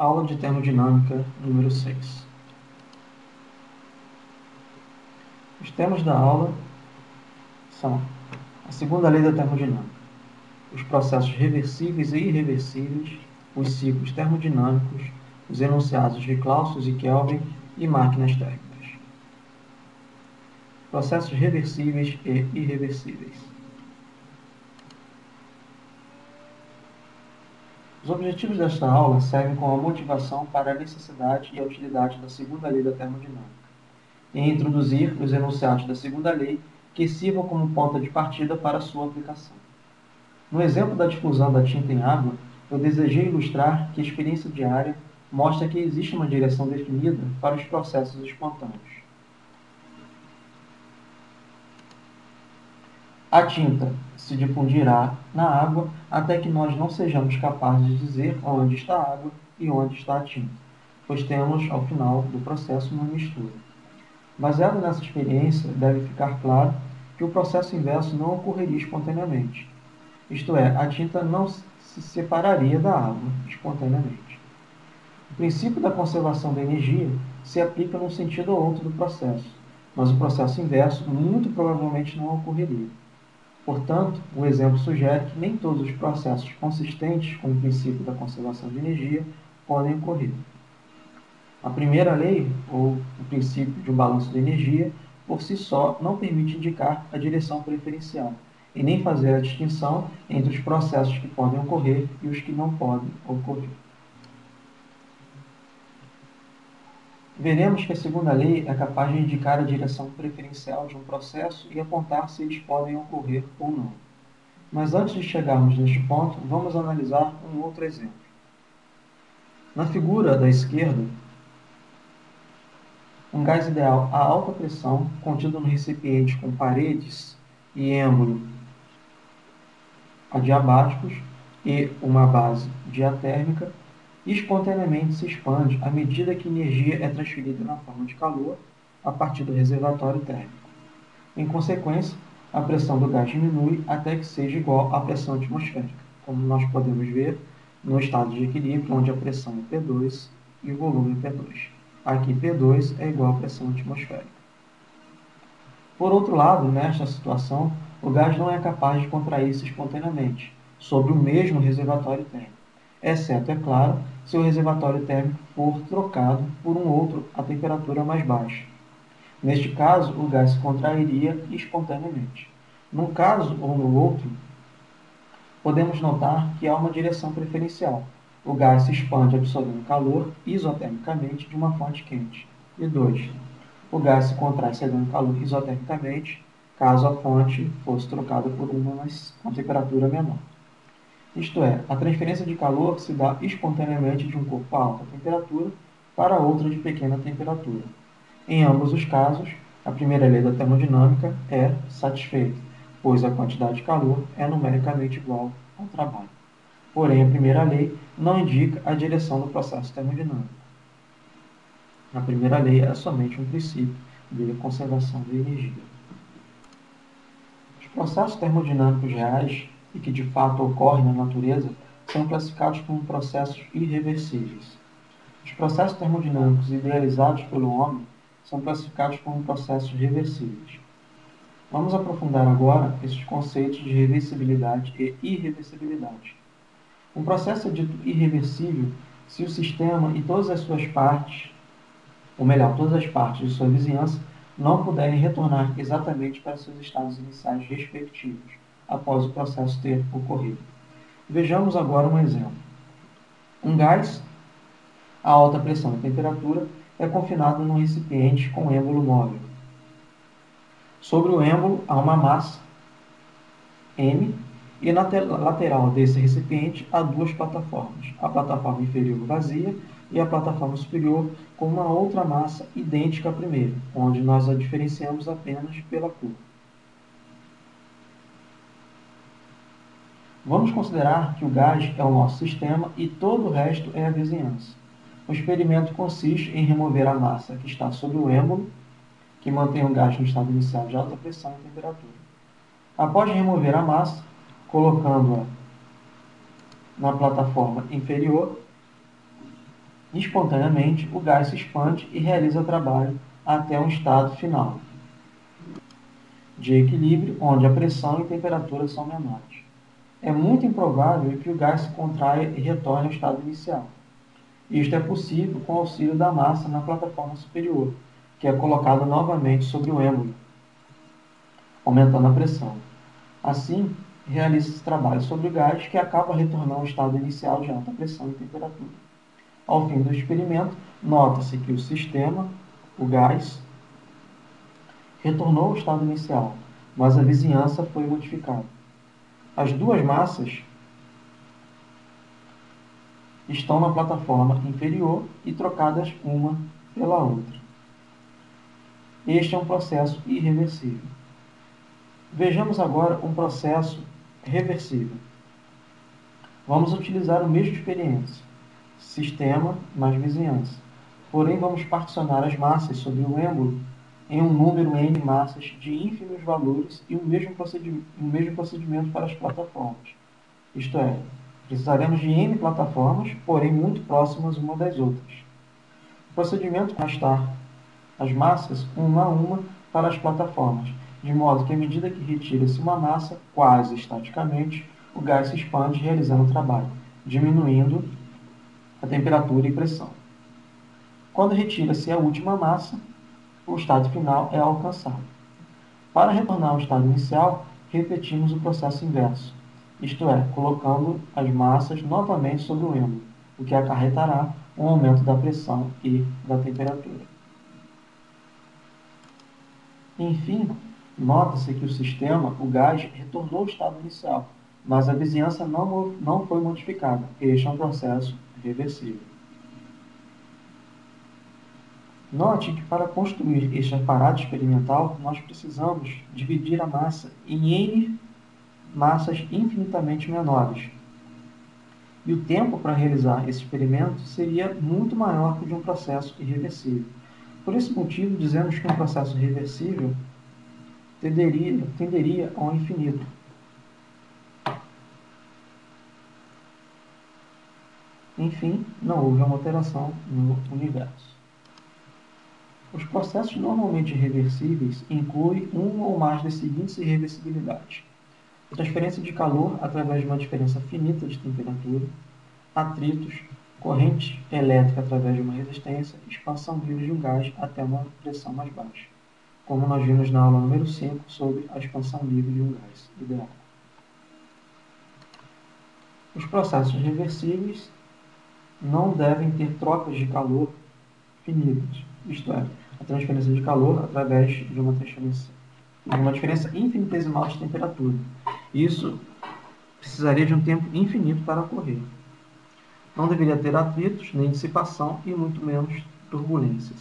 Aula de termodinâmica número 6. Os temas da aula são a segunda lei da termodinâmica, os processos reversíveis e irreversíveis, os ciclos termodinâmicos, os enunciados de Clausius e Kelvin e máquinas térmicas. Processos reversíveis e irreversíveis. Os objetivos desta aula servem como motivação para a necessidade e a utilidade da segunda lei da termodinâmica, e introduzir os enunciados da segunda lei que sirvam como ponto de partida para a sua aplicação. No exemplo da difusão da tinta em água, eu desejei ilustrar que a experiência diária mostra que existe uma direção definida para os processos espontâneos. A tinta se difundirá na água até que nós não sejamos capazes de dizer onde está a água e onde está a tinta, pois temos, ao final do processo, uma mistura. Baseado nessa experiência, deve ficar claro que o processo inverso não ocorreria espontaneamente. Isto é, a tinta não se separaria da água espontaneamente. O princípio da conservação da energia se aplica num sentido ou outro do processo, mas o processo inverso muito provavelmente não ocorreria. Portanto, o exemplo sugere que nem todos os processos consistentes com o princípio da conservação de energia podem ocorrer. A primeira lei, ou o princípio de um balanço de energia, por si só não permite indicar a direção preferencial, e nem fazer a distinção entre os processos que podem ocorrer e os que não podem ocorrer. Veremos que a segunda lei é capaz de indicar a direção preferencial de um processo e apontar se eles podem ocorrer ou não. Mas antes de chegarmos neste ponto, vamos analisar um outro exemplo. Na figura da esquerda, um gás ideal a alta pressão, contido no recipiente com paredes e êmbolo adiabáticos e uma base diatérmica, espontaneamente se expande à medida que energia é transferida na forma de calor a partir do reservatório térmico. Em consequência, a pressão do gás diminui até que seja igual à pressão atmosférica, como nós podemos ver no estado de equilíbrio, onde a pressão é P2 e o volume é P2. Aqui P2 é igual à pressão atmosférica. Por outro lado, nesta situação, o gás não é capaz de contrair-se espontaneamente sobre o mesmo reservatório térmico, exceto, é claro, se o reservatório térmico for trocado por um outro a temperatura mais baixa. Neste caso, o gás se contrairia espontaneamente. Num caso ou no outro, podemos notar que há uma direção preferencial. O gás se expande absorvendo calor isotermicamente de uma fonte quente. E 2. O gás se contrai cedendo calor isotermicamente, caso a fonte fosse trocada por uma com temperatura menor. Isto é, a transferência de calor se dá espontaneamente de um corpo a alta temperatura para outro de pequena temperatura. Em ambos os casos, a primeira lei da termodinâmica é satisfeita, pois a quantidade de calor é numericamente igual ao trabalho. Porém, a primeira lei não indica a direção do processo termodinâmico. A primeira lei é somente um princípio de conservação de energia. Os processos termodinâmicos reais e que de fato ocorrem na natureza são classificados como processos irreversíveis. Os processos termodinâmicos idealizados pelo homem são classificados como processos reversíveis. Vamos aprofundar agora esses conceitos de reversibilidade e irreversibilidade. Um processo é dito irreversível se o sistema e todas as suas partes, ou melhor, todas as partes de sua vizinhança, não puderem retornar exatamente para seus estados iniciais respectivos, após o processo ter ocorrido. Vejamos agora um exemplo. Um gás a alta pressão e temperatura é confinado num recipiente com êmbolo móvel. Sobre o êmbolo há uma massa M e na lateral desse recipiente há duas plataformas, a plataforma inferior vazia e a plataforma superior com uma outra massa idêntica à primeira, onde nós a diferenciamos apenas pela cor. Vamos considerar que o gás é o nosso sistema e todo o resto é a vizinhança. O experimento consiste em remover a massa que está sobre o êmbolo, que mantém o gás no estado inicial de alta pressão e temperatura. Após remover a massa, colocando-a na plataforma inferior, Espontaneamente, o gás se expande e realiza o trabalho até um estado final de equilíbrio, onde a pressão e temperatura são menores. É muito improvável que o gás se contraia e retorne ao estado inicial. Isto é possível com o auxílio da massa na plataforma superior, que é colocada novamente sobre o êmbolo, aumentando a pressão. Assim, realiza-se trabalho sobre o gás, que acaba retornando ao estado inicial de alta pressão e temperatura. Ao fim do experimento, nota-se que o sistema, o gás, retornou ao estado inicial, mas a vizinhança foi modificada. As duas massas estão na plataforma inferior e trocadas uma pela outra. Este é um processo irreversível. Vejamos agora um processo reversível. Vamos utilizar o mesmo experiência, sistema mais vizinhança. Porém, vamos particionar as massas sobre o êmbolo em um número n massas de ínfimos valores e o mesmo procedimento para as plataformas. Isto é, precisaremos de n plataformas, porém muito próximas uma das outras. O procedimento é arrastar as massas uma a uma para as plataformas, de modo que à medida que retira-se uma massa, quase estaticamente, o gás se expande realizando o trabalho, diminuindo a temperatura e pressão. Quando retira-se a última massa, o estado final é alcançado. Para retornar ao estado inicial, repetimos o processo inverso, isto é, colocando as massas novamente sobre o êmbolo, o que acarretará um aumento da pressão e da temperatura. Enfim, nota-se que o sistema, o gás, retornou ao estado inicial, mas a vizinhança não foi modificada. Este é um processo reversível. Note que para construir este aparato experimental, nós precisamos dividir a massa em n massas infinitamente menores. E o tempo para realizar esse experimento seria muito maior que o de um processo irreversível. Por esse motivo, dizemos que um processo reversível tenderia ao infinito. Enfim, não houve uma alteração no universo. Os processos normalmente reversíveis incluem uma ou mais das seguintes irreversibilidades: transferência de calor através de uma diferença finita de temperatura, atritos, corrente elétrica através de uma resistência, expansão livre de um gás até uma pressão mais baixa, como nós vimos na aula número 5 sobre a expansão livre de um gás ideal. Os processos reversíveis não devem ter trocas de calor finitas, isto é, a transferência de calor através de uma diferença infinitesimal de temperatura. Isso precisaria de um tempo infinito para ocorrer. Não deveria ter atritos, nem dissipação e muito menos turbulências.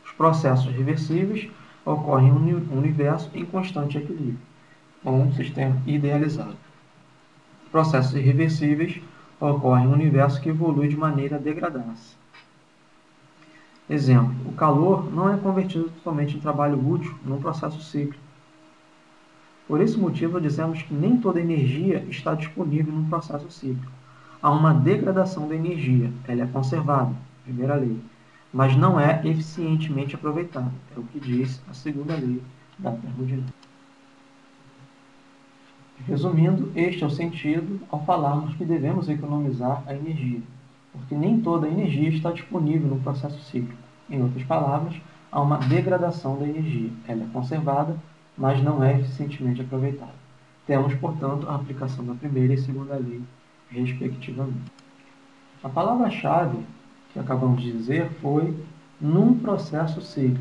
Os processos reversíveis ocorrem em um universo em constante equilíbrio, ou um sistema idealizado. Processos irreversíveis ocorrem em um universo que evolui de maneira a degradar-se. Exemplo, o calor não é convertido totalmente em trabalho útil num processo cíclico. Por esse motivo, dizemos que nem toda energia está disponível num processo cíclico. Há uma degradação da energia, ela é conservada, primeira lei, mas não é eficientemente aproveitada, é o que diz a segunda lei da termodinâmica. Resumindo, este é o sentido ao falarmos que devemos economizar a energia, porque nem toda a energia está disponível no processo cíclico. Em outras palavras, há uma degradação da energia. Ela é conservada, mas não é eficientemente aproveitada. Temos, portanto, a aplicação da primeira e segunda lei, respectivamente. A palavra-chave que acabamos de dizer foi num processo cíclico.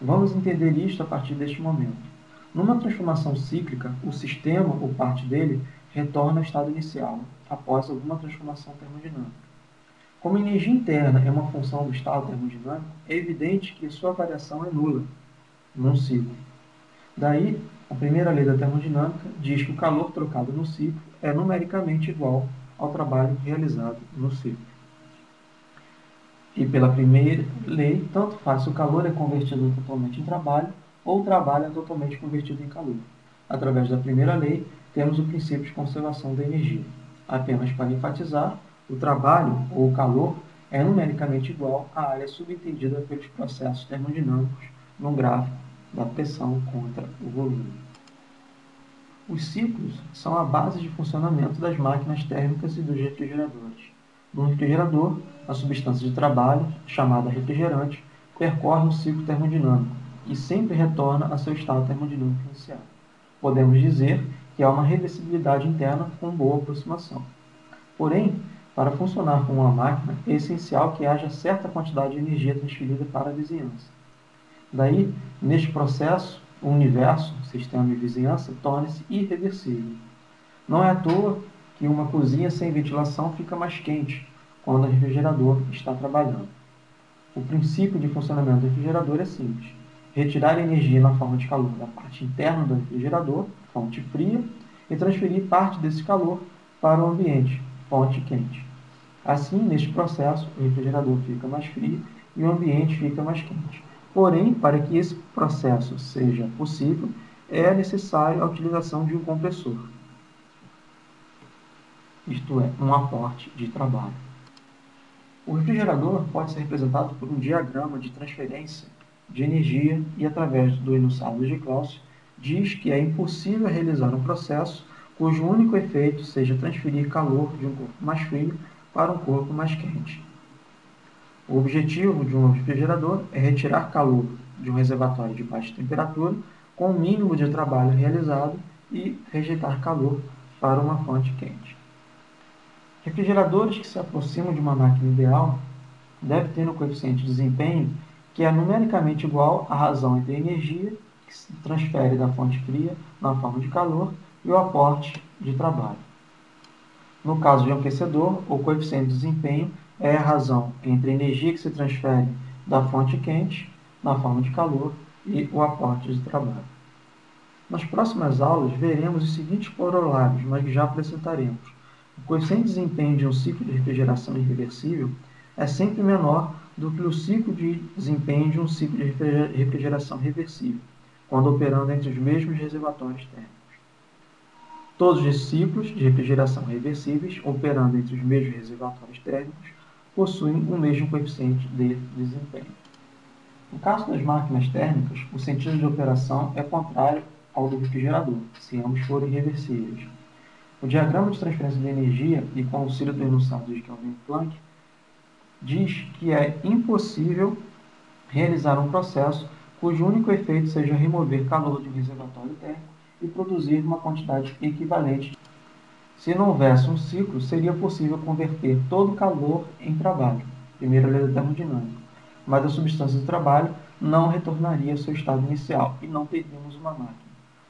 Vamos entender isto a partir deste momento. Numa transformação cíclica, o sistema, ou parte dele, retorna ao estado inicial, após alguma transformação termodinâmica. Como a energia interna é uma função do estado termodinâmico, é evidente que sua variação é nula num ciclo. Daí, a primeira lei da termodinâmica diz que o calor trocado no ciclo é numericamente igual ao trabalho realizado no ciclo. E pela primeira lei, tanto faz se o calor é convertido totalmente em trabalho ou o trabalho é totalmente convertido em calor. Através da primeira lei, temos o princípio de conservação da energia. Apenas para enfatizar, O trabalho, ou calor, é numericamente igual à área subentendida pelos processos termodinâmicos num gráfico da pressão contra o volume. Os ciclos são a base de funcionamento das máquinas térmicas e dos refrigeradores. No refrigerador, a substância de trabalho, chamada refrigerante, percorre um ciclo termodinâmico e sempre retorna a seu estado termodinâmico inicial. Podemos dizer que há uma reversibilidade interna com boa aproximação. Porém, para funcionar como uma máquina, é essencial que haja certa quantidade de energia transferida para a vizinhança. Daí, neste processo, o universo, sistema e vizinhança, torna-se irreversível. Não é à toa que uma cozinha sem ventilação fica mais quente quando o refrigerador está trabalhando. O princípio de funcionamento do refrigerador é simples: retirar energia na forma de calor da parte interna do refrigerador, fonte fria, e transferir parte desse calor para o ambiente, fonte quente. Assim, neste processo, o refrigerador fica mais frio e o ambiente fica mais quente. Porém, para que esse processo seja possível, é necessário a utilização de um compressor, isto é, um aporte de trabalho. O refrigerador pode ser representado por um diagrama de transferência de energia e, através do enunciado de Clausius, diz que é impossível realizar um processo cujo único efeito seja transferir calor de um corpo mais frio para um corpo mais quente. O objetivo de um refrigerador é retirar calor de um reservatório de baixa temperatura com o mínimo de trabalho realizado e rejeitar calor para uma fonte quente. Refrigeradores que se aproximam de uma máquina ideal devem ter um coeficiente de desempenho que é numericamente igual à razão entre a energia que se transfere da fonte fria na forma de calor e o aporte de trabalho. No caso de um aquecedor, o coeficiente de desempenho é a razão entre a energia que se transfere da fonte quente na forma de calor e o aporte de trabalho. Nas próximas aulas, veremos os seguintes corolários, mas já apresentaremos. O coeficiente de desempenho de um ciclo de refrigeração irreversível é sempre menor do que o ciclo de desempenho de um ciclo de refrigeração reversível, quando operando entre os mesmos reservatórios térmicos. Todos os ciclos de refrigeração reversíveis, operando entre os mesmos reservatórios térmicos, possuem o mesmo coeficiente de desempenho. No caso das máquinas térmicas, o sentido de operação é contrário ao do refrigerador, se ambos forem reversíveis. O diagrama de transferência de energia, e com o auxílio do enunciado de Kelvin-Planck, diz que é impossível realizar um processo cujo único efeito seja remover calor de um reservatório térmico e produzir uma quantidade equivalente. Se não houvesse um ciclo, seria possível converter todo o calor em trabalho, primeira lei da termodinâmica, mas a substância do trabalho não retornaria ao seu estado inicial e não teríamos uma máquina.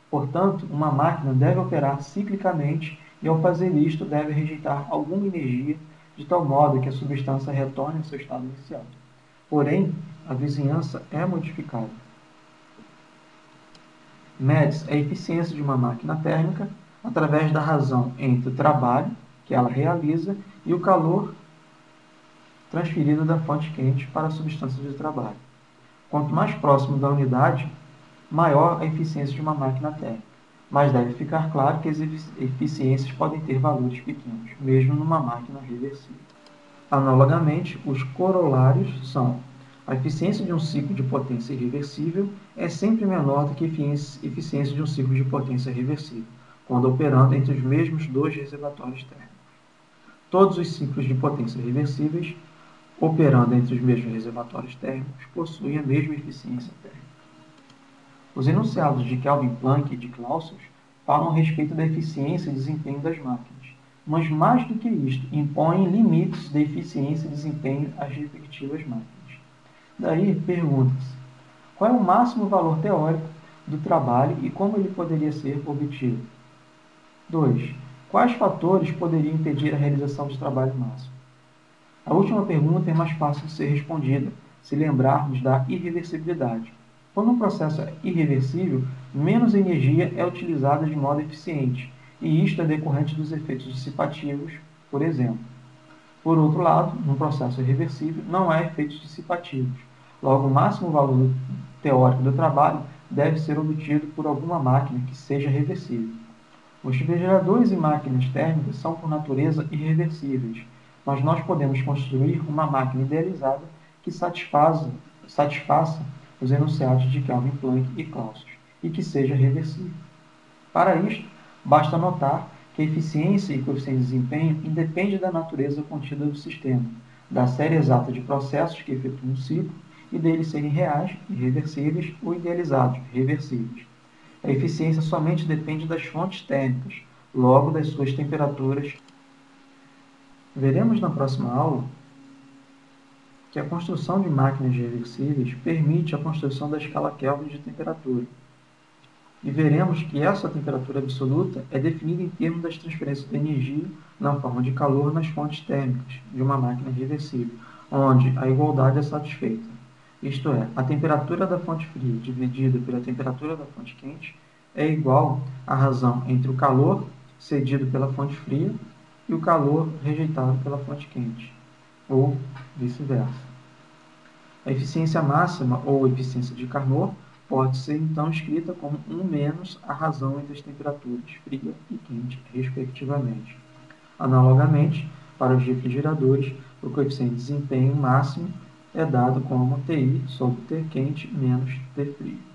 Portanto, uma máquina deve operar ciclicamente e, ao fazer isto, deve rejeitar alguma energia de tal modo que a substância retorne ao seu estado inicial. Porém, a vizinhança é modificada. Mede-se a eficiência de uma máquina térmica através da razão entre o trabalho que ela realiza e o calor transferido da fonte quente para a substância de trabalho. Quanto mais próximo da unidade, maior a eficiência de uma máquina térmica, mas deve ficar claro que as eficiências podem ter valores pequenos, mesmo numa máquina reversível. Analogamente, os corolários são: a eficiência de um ciclo de potência irreversível é sempre menor do que a eficiência de um ciclo de potência reversível, quando operando entre os mesmos dois reservatórios térmicos. Todos os ciclos de potência reversíveis, operando entre os mesmos reservatórios térmicos, possuem a mesma eficiência térmica. Os enunciados de Kelvin-Planck e de Clausius falam a respeito da eficiência e desempenho das máquinas, mas mais do que isto, impõem limites de eficiência e desempenho às respectivas máquinas. Daí, pergunta-se: qual é o máximo valor teórico do trabalho e como ele poderia ser obtido? 2. Quais fatores poderiam impedir a realização de trabalho máximo? A última pergunta é mais fácil de ser respondida se lembrarmos da irreversibilidade. Quando um processo é irreversível, menos energia é utilizada de modo eficiente, e isto é decorrente dos efeitos dissipativos, por exemplo. Por outro lado, num processo irreversível, não há efeitos dissipativos. Logo, o máximo valor teórico do trabalho deve ser obtido por alguma máquina que seja reversível. Os refrigeradores e máquinas térmicas são, por natureza, irreversíveis, mas nós podemos construir uma máquina idealizada que satisfaça os enunciados de Kelvin, Planck e Clausius, e que seja reversível. Para isto, basta notar que a eficiência e coeficiente de desempenho independe da natureza contida do sistema, da série exata de processos que efetuam um ciclo e deles serem reais, irreversíveis, ou idealizados, reversíveis. A eficiência somente depende das fontes térmicas, logo das suas temperaturas. Veremos na próxima aula que a construção de máquinas reversíveis permite a construção da escala Kelvin de temperatura. E veremos que essa temperatura absoluta é definida em termos das transferências de energia na forma de calor nas fontes térmicas de uma máquina reversível, onde a igualdade é satisfeita. Isto é, a temperatura da fonte fria dividida pela temperatura da fonte quente é igual à razão entre o calor cedido pela fonte fria e o calor rejeitado pela fonte quente, ou vice-versa. A eficiência máxima, ou eficiência de Carnot, pode ser então escrita como 1 menos a razão entre as temperaturas fria e quente, respectivamente. Analogamente, para os refrigeradores, o coeficiente de desempenho máximo é dado como Ti sobre T quente menos T frio.